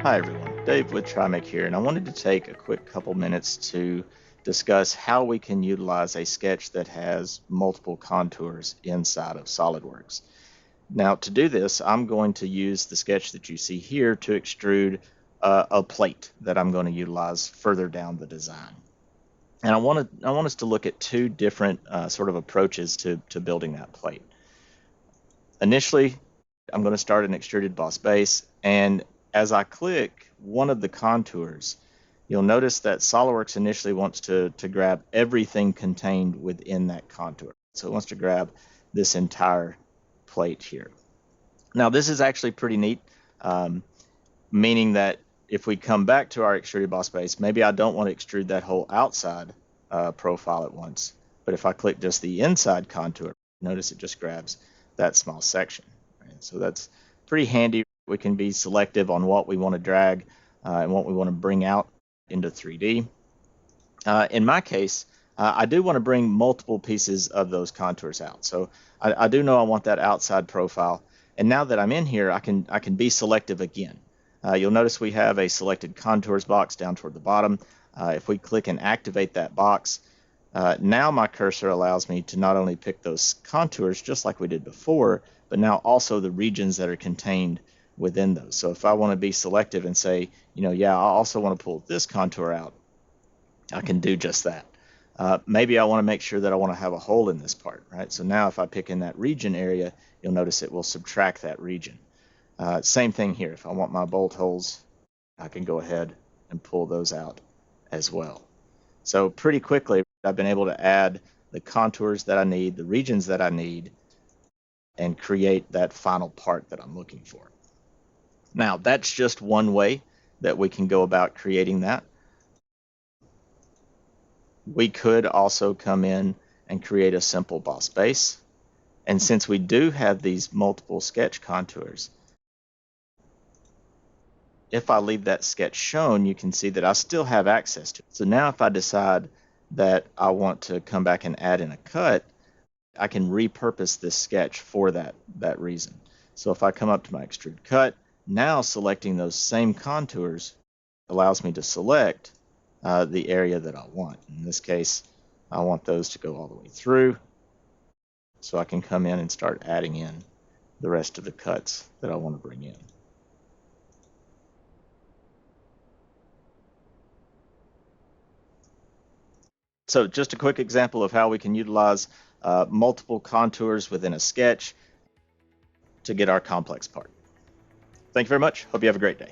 Hi everyone, Dave with TriMake here, and I wanted to take a quick couple minutes to discuss how we can utilize a sketch that has multiple contours inside of SOLIDWORKS. Now to do this, I'm going to use the sketch that you see here to extrude a plate that I'm going to utilize further down the design. And I want us to look at two different sort of approaches to building that plate. Initially, I'm going to start an extruded boss base, and as I click one of the contours, you'll notice that SOLIDWORKS initially wants to grab everything contained within that contour. So it wants to grab this entire plate here. Now this is actually pretty neat, meaning that if we come back to our extruded boss base, maybe I don't want to extrude that whole outside profile at once, but if I click just the inside contour, notice it just grabs that small section. Right? So that's pretty handy. We can be selective on what we want to drag and what we want to bring out into 3D. In my case, I do want to bring multiple pieces of those contours out. So I do know I want that outside profile. And now that I'm in here, I can be selective again. You'll notice we have a selected contours box down toward the bottom. If we click and activate that box, now my cursor allows me to not only pick those contours just like we did before, but now also the regions that are contained within those. So if I want to be selective and say, yeah, I also want to pull this contour out, I can do just that. Maybe I want to make sure that I want to have a hole in this part, right? So now if I pick in that region area, you'll notice it will subtract that region. Same thing here. If I want my bolt holes, I can go ahead and pull those out as well. So pretty quickly, I've been able to add the contours that I need, the regions that I need, and create that final part that I'm looking for. Now, that's just one way that we can go about creating that. We could also come in and create a simple boss base. And since we do have these multiple sketch contours, if I leave that sketch shown, you can see that I still have access to it. So now if I decide that I want to come back and add in a cut, I can repurpose this sketch for that reason. So if I come up to my extrude cut, now selecting those same contours allows me to select the area that I want. In this case, I want those to go all the way through, so I can come in and start adding in the rest of the cuts that I want to bring in. So just a quick example of how we can utilize multiple contours within a sketch to get our complex part. Thank you very much. Hope you have a great day.